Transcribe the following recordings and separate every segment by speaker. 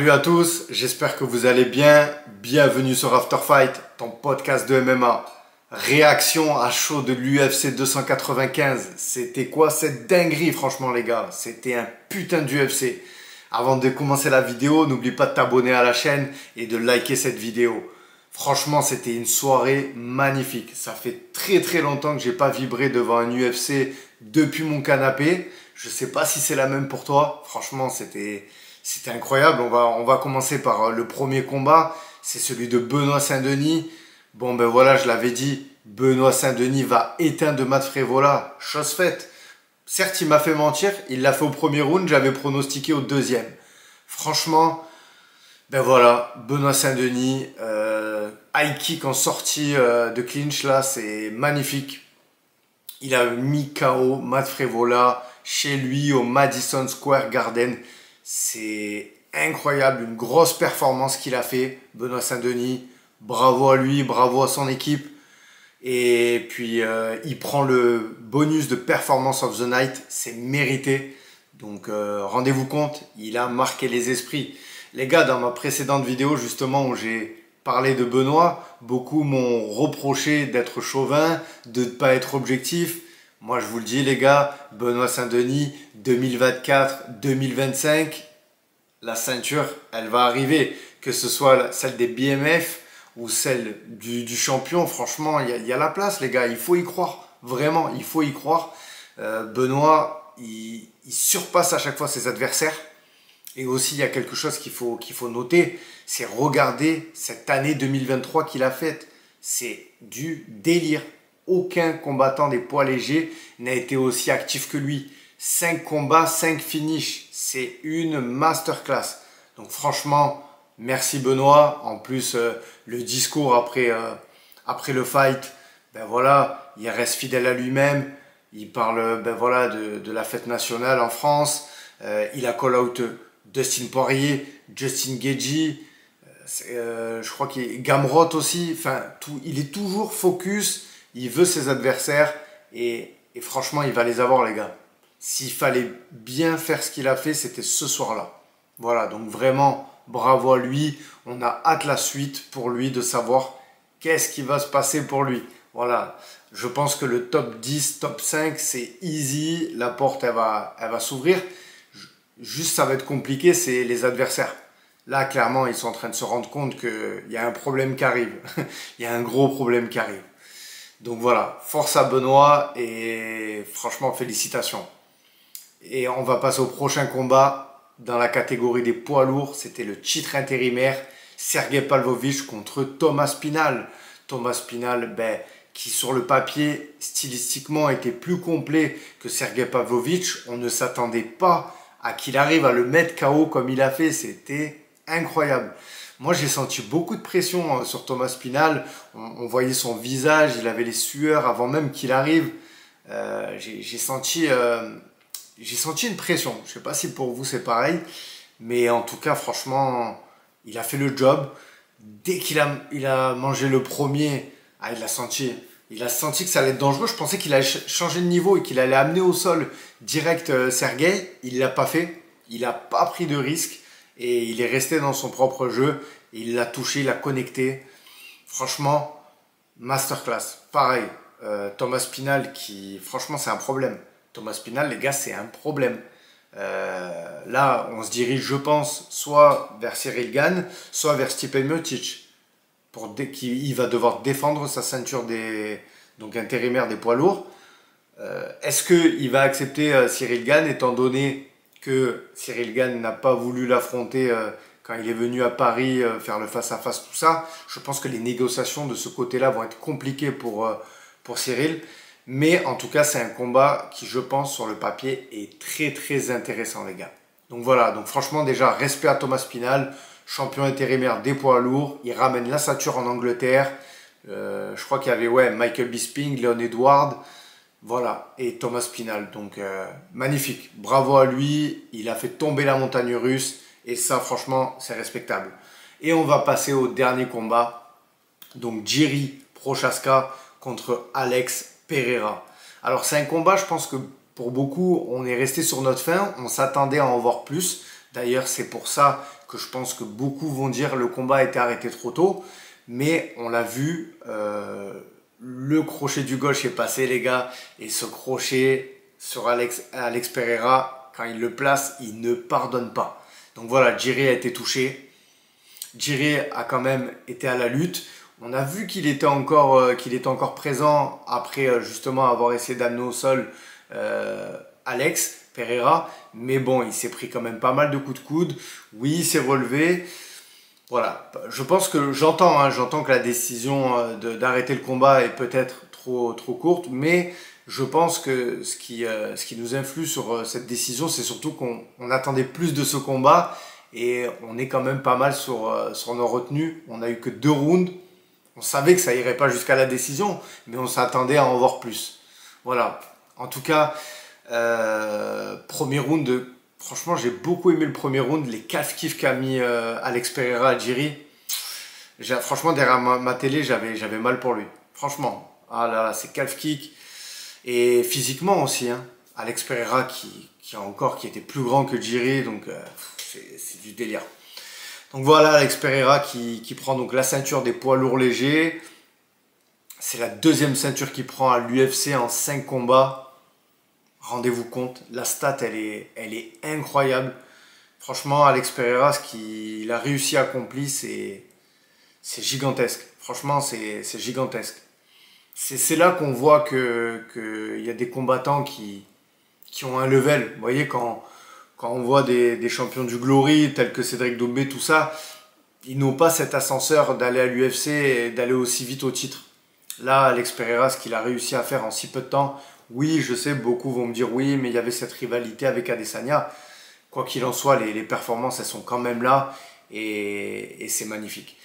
Speaker 1: Salut à tous, j'espère que vous allez bien. Bienvenue sur After Fight, ton podcast de MMA. Réaction à chaud de l'UFC 295. C'était quoi cette dinguerie, franchement les gars? C'était un putain d'UFC. Avant de commencer la vidéo, n'oublie pas de t'abonner à la chaîne et de liker cette vidéo. Franchement, c'était une soirée magnifique. Ça fait très longtemps que j'ai pas vibré devant un UFC depuis mon canapé. Je sais pas si c'est la même pour toi. Franchement, c'était incroyable. On va commencer par le premier combat. C'est celui de Benoît Saint-Denis. Bon, ben voilà, je l'avais dit. Benoît Saint-Denis va éteindre Matt Frevola. Chose faite. Certes, il m'a fait mentir. Il l'a fait au premier round. J'avais pronostiqué au deuxième. Franchement, ben voilà. Benoît Saint-Denis. High kick en sortie de clinch, là. C'est magnifique. Il a mis KO Matt Frevola chez lui au Madison Square Garden. C'est incroyable, une grosse performance qu'il a fait, Benoît Saint-Denis. Bravo à lui, bravo à son équipe. Et puis, il prend le bonus de Performance of the Night, c'est mérité. Donc, rendez-vous compte, il a marqué les esprits. Les gars, dans ma précédente vidéo, justement, où j'ai parlé de Benoît, beaucoup m'ont reproché d'être chauvin, de ne pas être objectif. Moi, je vous le dis, les gars, Benoît Saint-Denis, 2024-2025, la ceinture, elle va arriver. Que ce soit celle des BMF ou celle du champion, franchement, il y a la place, les gars. Il faut y croire. Vraiment, il faut y croire. Benoît, il surpasse à chaque fois ses adversaires. Et aussi, il y a quelque chose qu'il faut noter, c'est regarder cette année 2023 qu'il a faite. C'est du délire. Aucun combattant des poids légers n'a été aussi actif que lui. 5 combats, 5 finishes. C'est une masterclass. Donc franchement, merci Benoît. En plus, le discours après le fight, ben voilà, il reste fidèle à lui-même. Il parle ben voilà, de la fête nationale en France. Il a call-out Dustin Poirier, Justin Gaethje. Je crois qu'il y a Gamrot aussi. Enfin, il est toujours focus. Il veut ses adversaires et franchement, il va les avoir, les gars. S'il fallait bien faire ce qu'il a fait, c'était ce soir-là. Voilà, donc vraiment, bravo à lui. On a hâte la suite pour lui de savoir qu'est-ce qui va se passer pour lui. Voilà, je pense que le top 10, top 5, c'est easy. La porte, elle va s'ouvrir. Juste, ça va être compliqué, c'est les adversaires. Là, clairement, ils sont en train de se rendre compte qu'il y a un problème qui arrive. Il y a un gros problème qui arrive. Donc voilà, force à Benoît et franchement félicitations. Et on va passer au prochain combat dans la catégorie des poids lourds. C'était le titre intérimaire, Sergey Pavlovich contre Thomas Spinal. Thomas Spinal, ben, qui sur le papier, stylistiquement, était plus complet que Sergey Pavlovich. On ne s'attendait pas à qu'il arrive à le mettre KO comme il a fait. C'était incroyable. Moi, j'ai senti beaucoup de pression sur Thomas Spinal. On voyait son visage, il avait les sueurs avant même qu'il arrive. J'ai senti une pression. Je ne sais pas si pour vous c'est pareil, mais en tout cas, franchement, il a fait le job. Dès qu'il a mangé le premier, il a senti que ça allait être dangereux. Je pensais qu'il allait changer de niveau et qu'il allait amener au sol direct Sergey. Il ne l'a pas fait. Il n'a pas pris de risque. Et il est resté dans son propre jeu. Il l'a touché, il l'a connecté. Franchement, masterclass. Pareil, Thomas Spinal qui... Franchement, c'est un problème. Thomas Spinal, les gars, c'est un problème. Là, on se dirige, je pense, soit vers Cyril Gane, soit vers Stipe Miocic. Il va devoir défendre sa ceinture donc intérimaire des poids lourds. Est-ce qu'il va accepter Cyril Gane, étant donné que Cyril Gane n'a pas voulu l'affronter quand il est venu à Paris faire le face-à-face, tout ça. Je pense que les négociations de ce côté-là vont être compliquées pour Cyril. Mais en tout cas, c'est un combat qui, je pense, sur le papier, est très intéressant, les gars. Donc voilà, donc franchement, déjà, respect à Thomas Spinal, champion intérimaire des poids lourds. Il ramène la ceinture en Angleterre. Je crois qu'il y avait Michael Bisping, Leon Edwards. Voilà, et Thomas Spinal, donc magnifique, bravo à lui, il a fait tomber la montagne russe, et ça franchement c'est respectable. Et on va passer au dernier combat, donc Jiri Prochazka contre Alex Pereira. Alors c'est un combat, je pense que pour beaucoup, on est resté sur notre faim, on s'attendait à en voir plus D'ailleurs, c'est pour ça que je pense que beaucoup vont dire le combat a été arrêté trop tôt. Mais on l'a vu, le crochet du gauche est passé, les gars. Et ce crochet sur Alex Pereira, quand il le place, il ne pardonne pas. Donc voilà, Jiri a été touché. Jiri a quand même été à la lutte. On a vu qu'il était encore présent après justement avoir essayé d'amener au sol Alex Pereira. Mais bon, il s'est pris quand même pas mal de coups de coude. Oui, il s'est relevé. Voilà, je pense que j'entends que la décision d'arrêter le combat est peut-être trop courte, mais je pense que ce qui nous influe sur cette décision, c'est surtout qu'on attendait plus de ce combat et on est quand même pas mal sur nos retenues. On n'a eu que 2 rounds. On savait que ça irait pas jusqu'à la décision, mais on s'attendait à en voir plus. Voilà. En tout cas, premier round, franchement, j'ai beaucoup aimé le premier round. Les calf-kifs qu'a mis Alex Pereira à Jiri. Franchement, derrière ma télé, j'avais mal pour lui. Franchement. Ah là là, c'est calf-kick. Et physiquement aussi, hein. Alex Pereira qui était plus grand que Jiri, donc c'est du délire. Donc voilà, Alex Pereira qui prend donc la ceinture des poids lourds légers. C'est la 2e ceinture qu'il prend à l'UFC en 5 combats. Rendez-vous compte, la stat elle est incroyable. Franchement, Alex Pereira, ce qu'il a réussi à accomplir, c'est gigantesque. Franchement, c'est gigantesque. C'est là qu'on voit qu'il y a des combattants qui ont un level. Vous voyez, quand on voit des champions du Glory, tels que Cédric Doumbé, tout ça, ils n'ont pas cet ascenseur d'aller à l'UFC et d'aller aussi vite au titre. Là, Alex Pereira, ce qu'il a réussi à faire en si peu de temps, oui, je sais, beaucoup vont me dire oui, mais il y avait cette rivalité avec Adesanya. Quoi qu'il en soit, les performances, elles sont quand même là et c'est magnifique.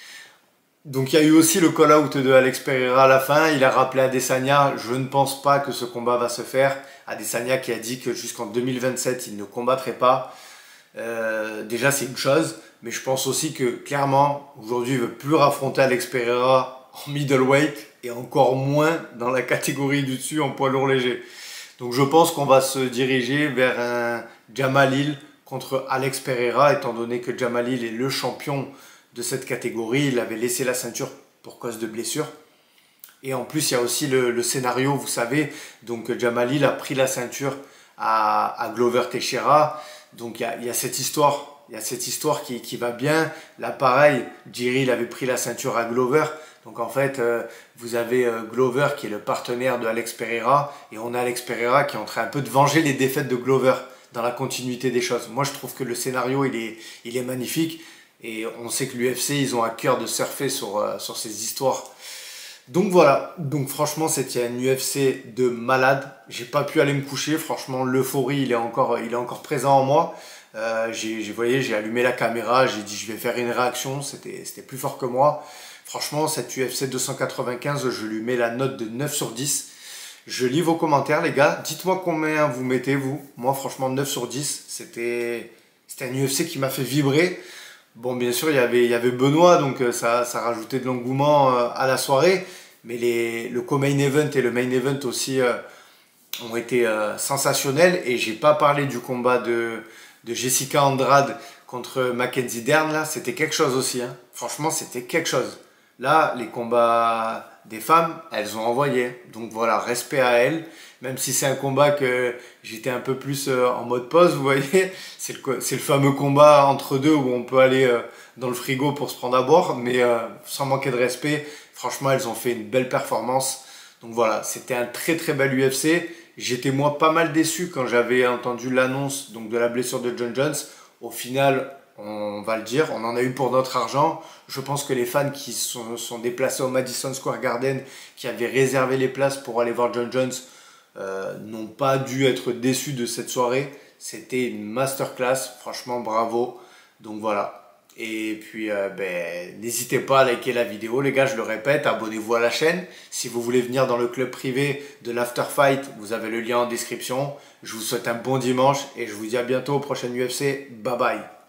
Speaker 1: Donc il y a eu aussi le call-out de Alex Pereira à la fin. Il a rappelé Adesanya, je ne pense pas que ce combat va se faire. Adesanya qui a dit que jusqu'en 2027, il ne combattrait pas. Déjà, c'est une chose, mais je pense aussi que clairement, aujourd'hui, il ne veut plus affronter Alex Pereira en middleweight et encore moins dans la catégorie du dessus en poids lourd léger. Donc je pense qu'on va se diriger vers un Jamal Hill contre Alex Pereira, étant donné que Jamal Hill est le champion de cette catégorie. Il avait laissé la ceinture pour cause de blessure. Et en plus, il y a aussi le scénario, vous savez. Donc Jamal Hill a pris la ceinture à Glover Teixeira. Donc il y a cette histoire. Il y a cette histoire qui va bien. Là, pareil, Jiri il avait pris la ceinture à Glover. Donc en fait, vous avez Glover qui est le partenaire de Alex Pereira. Et on a Alex Pereira qui est en train un peu de venger les défaites de Glover dans la continuité des choses. Moi, je trouve que le scénario, il est magnifique. Et on sait que l'UFC, ils ont à cœur de surfer sur ces histoires. Donc voilà, donc franchement c'était un UFC de malade. J'ai pas pu aller me coucher, franchement l'euphorie il est encore présent en moi. Vous voyez, j'ai allumé la caméra, j'ai dit je vais faire une réaction, c'était plus fort que moi. Franchement cette UFC 295, je lui mets la note de 9 sur 10. Je lis vos commentaires les gars, dites-moi combien vous mettez vous. Moi franchement 9 sur 10, c'était un UFC qui m'a fait vibrer. Bon, bien sûr, il y avait Benoît, donc ça rajoutait de l'engouement à la soirée. Mais le co-main event et le main event aussi ont été sensationnels. Et j'ai pas parlé du combat de Jessica Andrade contre Mackenzie Dern. Là, c'était quelque chose aussi. Hein. Franchement, c'était quelque chose. Là, les combats des femmes, elles ont envoyé. Donc voilà, respect à elles. Même si c'est un combat que j'étais un peu plus en mode pause, vous voyez. C'est le fameux combat entre deux où on peut aller dans le frigo pour se prendre à boire. Mais sans manquer de respect, franchement, elles ont fait une belle performance. Donc voilà, c'était un très très bel UFC. J'étais moi pas mal déçu quand j'avais entendu l'annonce de la blessure de John Jones. Au final, on va le dire, on en a eu pour notre argent. Je pense que les fans qui sont déplacés au Madison Square Garden, qui avaient réservé les places pour aller voir John Jones, n'ont pas dû être déçus de cette soirée. C'était une masterclass, franchement bravo. Donc voilà. Et puis n'hésitez pas à liker la vidéo les gars, je le répète, abonnez-vous à la chaîne. Si vous voulez venir dans le club privé de l'After Fight, vous avez le lien en description. Je vous souhaite un bon dimanche et je vous dis à bientôt au prochain UFC. Bye bye.